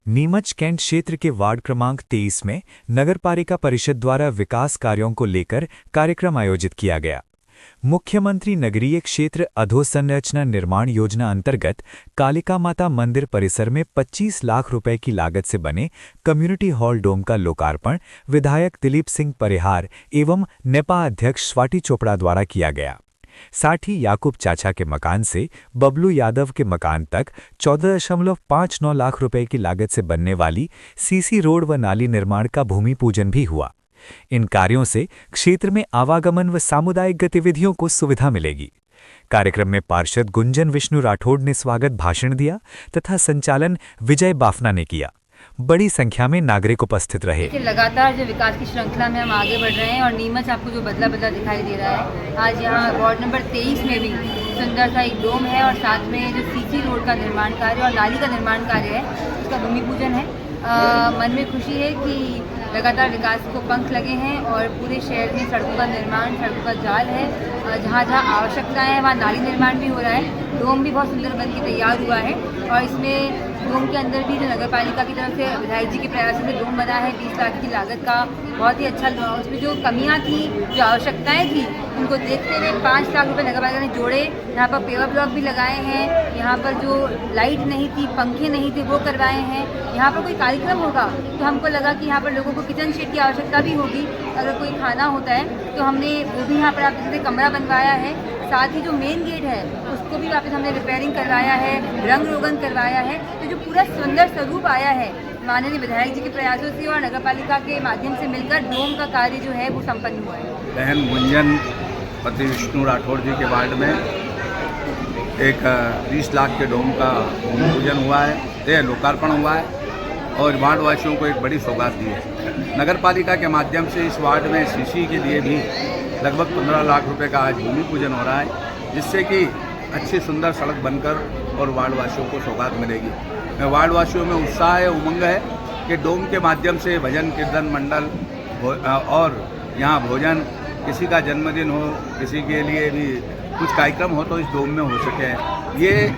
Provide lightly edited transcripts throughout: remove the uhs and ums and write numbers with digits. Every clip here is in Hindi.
नीमच कैंट क्षेत्र के वार्ड क्रमांक 23 में नगरपालिका परिषद द्वारा विकास कार्यों को लेकर कार्यक्रम आयोजित किया गया। मुख्यमंत्री नगरीय क्षेत्र अधोसंरचना निर्माण योजना अंतर्गत कालिका माता मंदिर परिसर में 25 लाख रुपए की लागत से बने कम्युनिटी हॉल डोम का लोकार्पण विधायक दिलीप सिंह परिहार एवं नेपा अध्यक्ष स्वाति चोपड़ा द्वारा किया गया। साथ ही याकूब चाचा के मकान से बबलू यादव के मकान तक 14.59 लाख रुपए की लागत से बनने वाली सीसी रोड व नाली निर्माण का भूमि पूजन भी हुआ। इन कार्यों से क्षेत्र में आवागमन व सामुदायिक गतिविधियों को सुविधा मिलेगी। कार्यक्रम में पार्षद गुंजन विष्णु राठौड़ ने स्वागत भाषण दिया तथा संचालन विजय बाफना ने किया। बड़ी संख्या में नागरिक उपस्थित रहे। लगातार जो विकास की श्रृंखला में हम आगे बढ़ रहे हैं और नीमच आपको जो बदला बदला दिखाई दे रहा है, आज यहाँ वार्ड नंबर 23 में भी सुंदर सा एक डोम है और साथ में जो सीसी रोड का निर्माण कार्य और नाली का निर्माण कार्य है उसका भूमि पूजन है। मन में खुशी है कि लगातार विकास को पंख लगे हैं और पूरे शहर में सड़कों का निर्माण, सड़कों का जाल है। जहाँ जहाँ आवश्यकताएं हैं वहाँ नाली निर्माण भी हो रहा है। डोम भी बहुत सुंदर बन के तैयार हुआ है और इसमें डोम के अंदर भी जो नगर पालिका की तरफ से विधायक जी के प्रयासों से डोम बना है 20 लाख की लागत का, बहुत ही अच्छा। उसमें जो कमियां थी, जो आवश्यकताएं थी, उनको देखते हुए 5 लाख रुपए नगर पालिका ने जोड़े। यहाँ पर पेवर ब्लॉक भी लगाए हैं, यहाँ पर जो लाइट नहीं थी, पंखे नहीं थे, वो करवाए हैं। यहाँ पर कोई कार्यक्रम होगा तो हमको लगा कि यहाँ पर लोगों को किचन शेड की आवश्यकता भी होगी, अगर कोई खाना होता है तो हमने वो भी यहाँ पर आप जैसे कमरा बनवाया है। साथ ही जो मेन गेट है उसको भी वापस हमने रिपेयरिंग करवाया है, रंग रोगन करवाया है। तो जो पूरा सुंदर स्वरूप आया है माननीय विधायक जी के प्रयासों से और नगर पालिका के माध्यम से मिलकर डोम का कार्य जो है वो संपन्न हुआ है। बहन गुंजन पति विष्णु राठौड़ जी के वार्ड में एक 20 लाख के डोम का भूमि पूजन हुआ है, लोकार्पण हुआ है और वार्ड वासियों को एक बड़ी सौगात दी है। नगर पालिका के माध्यम से इस वार्ड में सीसी के लिए भी लगभग 15 लाख रुपए का आज भूमि पूजन हो रहा है, जिससे कि अच्छी सुंदर सड़क बनकर और वार्ड वासियों को सौगात मिलेगी। वार्ड वासियों में उत्साह है, उमंग है कि डोम के माध्यम से भजन कीर्तन मंडल और यहाँ भोजन, किसी का जन्मदिन हो, किसी के लिए भी कुछ कार्यक्रम हो तो इस डोम में हो सके। ये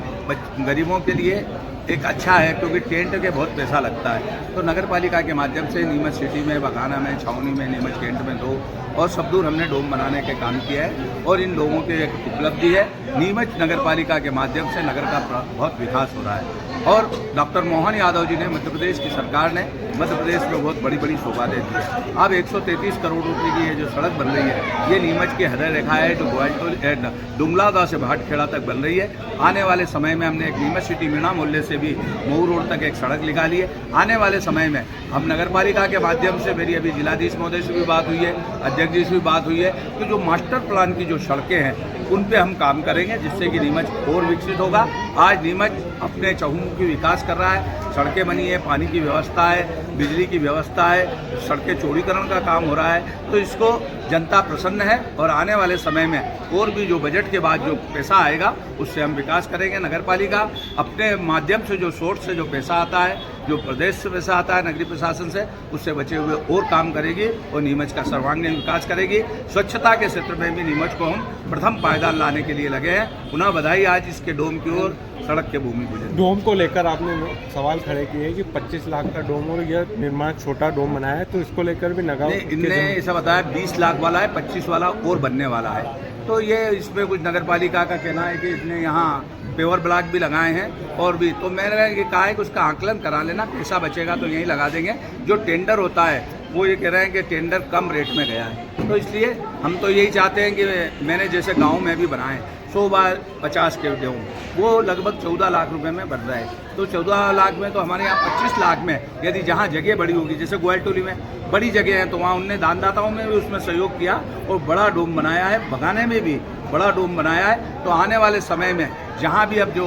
गरीबों के लिए एक अच्छा है क्योंकि टेंट के बहुत पैसा लगता है। तो नगर पालिका के माध्यम से नीमच सिटी में, बघाना में, छावनी में, नीमच कैंट में 2 और सब दूर हमने डोम बनाने के काम किया है और इन लोगों की एक उपलब्धि है। नीमच नगर पालिका के माध्यम से नगर का बहुत विकास हो रहा है और डॉक्टर मोहन यादव जी ने, मध्य प्रदेश की सरकार ने मध्य प्रदेश में बहुत बड़ी बड़ी सौगातें दी है। अब 133 करोड़ रुपए की ये जो सड़क बन रही है, ये नीमच की हृदय रेखा है जो डुमलादा से भाटखेड़ा तक बन रही है। आने वाले समय में हमने एक नीमच सिटी मीणा मोहल्ले से भी मऊ रोड तक एक सड़क निकाली है। आने वाले समय में हम नगर पालिका के माध्यम से, मेरी अभी जिलाधीश महोदय से भी बात हुई है, अध्यक्ष जी से भी बात हुई है कि जो मास्टर प्लान की जो सड़कें हैं उन पे हम काम करेंगे, जिससे कि नीमच और विकसित होगा। आज नीमच अपने चहुमुखी विकास कर रहा है, सड़कें बनी है, पानी की व्यवस्था है, बिजली की व्यवस्था है, सड़कें चौड़ीकरण का काम हो रहा है। तो इसको जनता प्रसन्न है और आने वाले समय में और भी जो बजट के बाद जो पैसा आएगा उससे हम विकास करेंगे। नगर पालिका अपने माध्यम से जो सोर्स से जो पैसा आता है, जो प्रदेश से पैसा आता है नगरीय प्रशासन से, उससे बचे हुए और काम करेगी और नीमच का सर्वांगीण विकास करेगी। स्वच्छता के क्षेत्र में भी नीमच को हम प्रथम पायदान लाने के लिए लगे हैं। पुनः बधाई आज इसके डोम की ओर सड़क के भूमि पूजन। डोम को लेकर आपने सवाल खड़े किए कि 25 लाख का डोम और यह निर्माण छोटा डोम बनाया है, तो इसको लेकर भी नगर इनने ऐसा बताया 20 लाख वाला है, 25 वाला और बनने वाला है। तो ये इसमें कुछ नगर पालिका का कहना है कि इसने यहाँ पेवर ब्लॉक भी लगाए हैं और भी, तो मैंने ये कहा है कि उसका आकलन करा लेना, पैसा बचेगा तो यहीं लगा देंगे। जो टेंडर होता है वो ये कह रहे हैं कि टेंडर कम रेट में गया है, तो इसलिए हम तो यही चाहते हैं कि मैंने जैसे गांव में भी बनाए 100 बार 50 के डोम, वो लगभग 14 लाख रुपए में बन रहा है। तो 14 लाख में तो हमारे यहाँ 25 लाख में, यदि जहाँ जगह बड़ी होगी, जैसे ग्वालटोली में बड़ी जगह है तो वहाँ उनने दानदाताओं में भी उसमें सहयोग किया और बड़ा डोम बनाया है। बघाने में भी बड़ा डोम बनाया है। तो आने वाले समय में जहाँ भी अब जो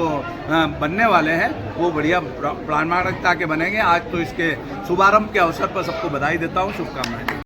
बनने वाले हैं वो बढ़िया प्रामाणिकता के बनेंगे। आज तो इसके शुभारंभ के अवसर पर सबको बधाई देता हूँ, शुभकामनाएं।